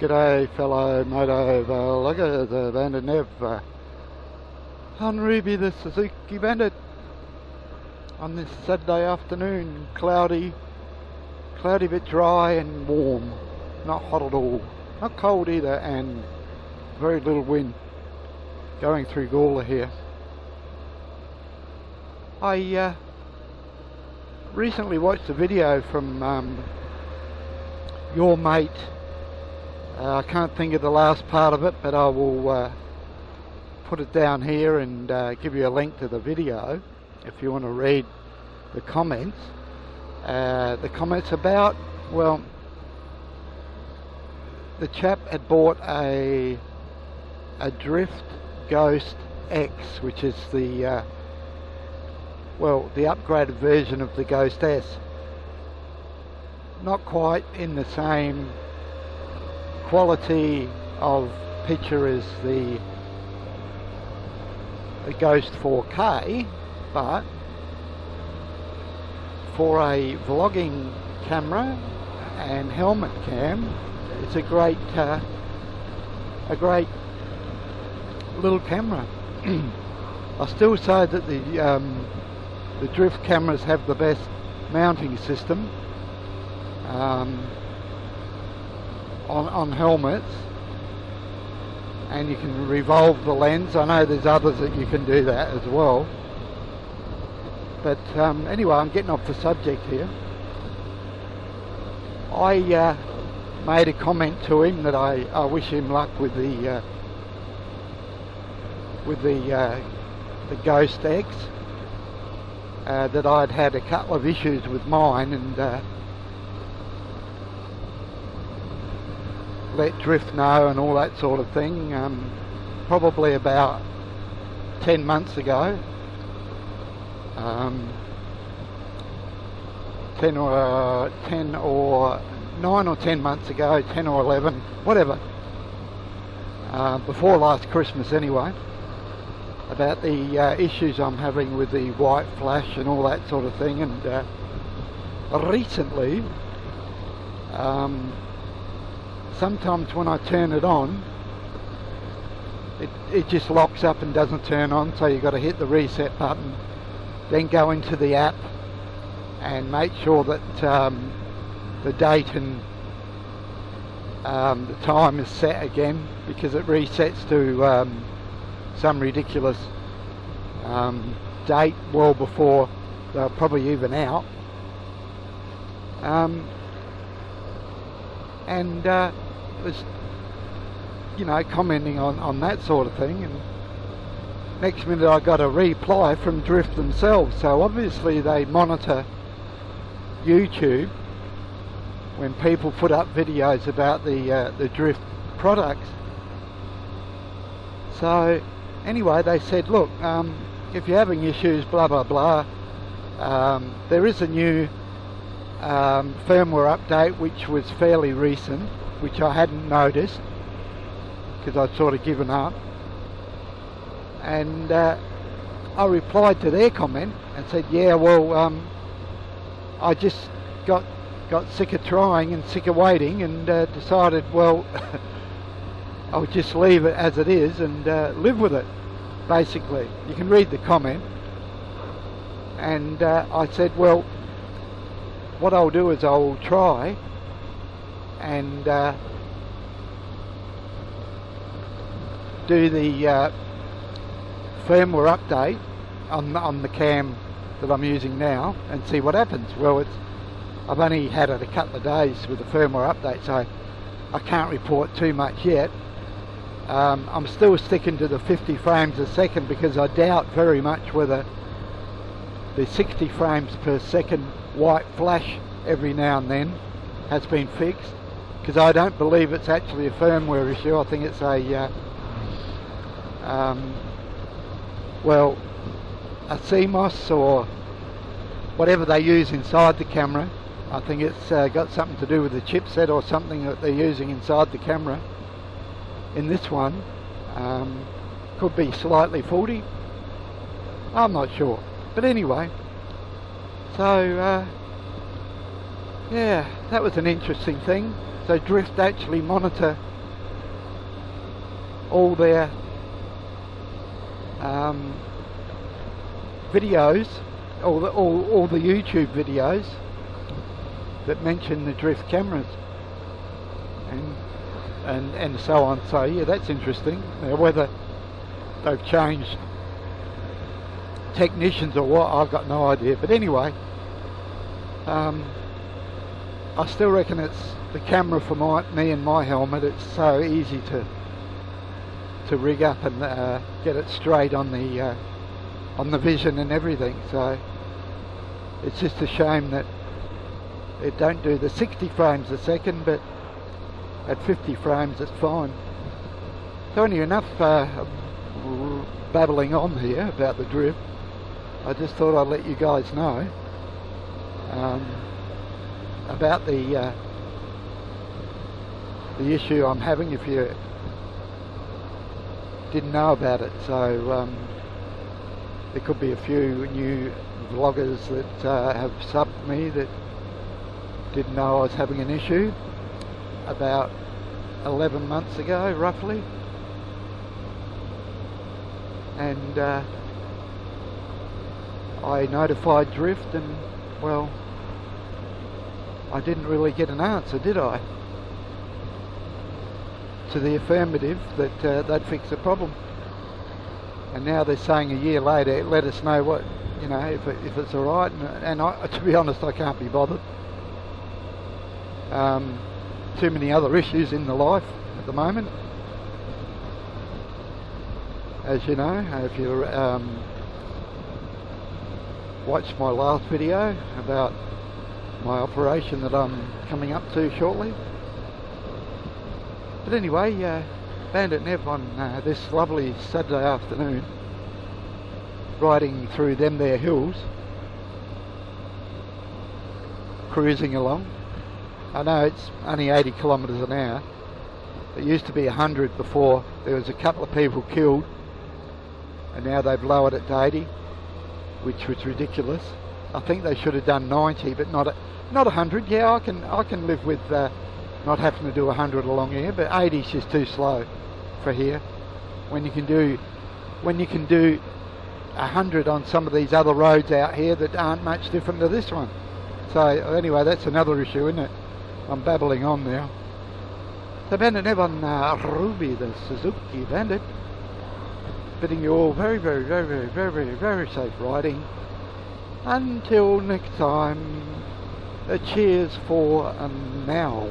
G'day fellow moto vloggers, Bandit Nev on Ruby the Suzuki Bandit on this Saturday afternoon. Cloudy, bit dry and warm, not hot at all, not cold either, and very little wind going through Gawler here. I recently watched a video from your mate. I can't think of the last part of it, but I will put it down here and give you a link to the video if you want to read the comments. The comments about, well, the chap had bought a Drift Ghost X, which is the the upgraded version of the Ghost S. Not quite in the same quality of picture as the Ghost 4K, but for a vlogging camera and helmet cam, it's a great little camera. I still say that the Drift cameras have the best mounting system on helmets, and you can revolve the lens. I know there's others that you can do that as well, but anyway, I'm getting off the subject here. I made a comment to him that I wish him luck with the Ghost X, that I'd had a couple of issues with mine, and let Drift know and all that sort of thing, probably about 10 months ago, 10 or 9 or 10 months ago, 10 or 11, whatever, before last Christmas anyway, about the issues I'm having with the white flash and all that sort of thing. And recently, sometimes when I turn it on, it just locks up and doesn't turn on, so you've got to hit the reset button, then go into the app and make sure that the date and the time is set again, because it resets to some ridiculous date well before they'll probably even out. And was, commenting on that sort of thing, and next minute I got a reply from Drift themselves. So obviously they monitor YouTube when people put up videos about the Drift products. So anyway, they said, look, if you're having issues, blah blah blah, there is a new firmware update which was fairly recent, which I hadn't noticed because I'd sort of given up. And I replied to their comment and said, yeah, well, I just got sick of trying and sick of waiting, and decided, well, I'll just leave it as it is and live with it, basically. You can read the comment. And I said, well, what I'll do is I'll try and do the firmware update on the cam that I'm using now and see what happens. Well, I've only had it a couple of days with the firmware update, so I can't report too much yet. I'm still sticking to the 50 frames a second, because I doubt very much whether the 60 frames per second white flash every now and then has been fixed, because I don't believe it's actually a firmware issue. I think it's a a CMOS or whatever they use inside the camera. I think it's got something to do with the chipset or something that they're using inside the camera in this one. Could be slightly faulty, I'm not sure, but anyway, so yeah, that was an interesting thing. So Drift actually monitor all their videos, all the YouTube videos that mention the drift cameras and so on. So yeah, that's interesting. Now, whether they've changed technicians or what, I've got no idea. But anyway, I still reckon it's the camera for me and my helmet. It's so easy to rig up and get it straight on the vision and everything. So it's just a shame that it don't do the 60 frames a second, but at 50 frames it's fine. So anyway, enough babbling on here about the drift. I just thought I'd let you guys know about the issue I'm having, if you didn't know about it. So there could be a few new vloggers that have subbed me that didn't know I was having an issue about 11 months ago roughly, and I notified Drift, and well, I didn't really get an answer, did I, to the affirmative that they'd fix the problem. And now they're saying a year later, let us know what, you know, if it's alright, and to be honest, I can't be bothered. Too many other issues in the life at the moment, as you know, if you watched my last video about my operation that I'm coming up to shortly. But anyway, Bandit Nev on this lovely Saturday afternoon, riding through them there hills, cruising along. I know it's only 80 kilometres an hour. It used to be 100 before. There was a couple of people killed, and now they've lowered it to 80, which was ridiculous. I think they should have done 90, but not 100. Yeah, I can live with not having to do 100 along here, but 80 is just too slow for here. When you can do 100 on some of these other roads out here that aren't much different to this one. So anyway, that's another issue, isn't it? I'm babbling on now. So Bandit Nev on Ruby, the Suzuki Bandit, bidding you all very, very, very, very, very, very, very safe riding. Until next time, cheers for now.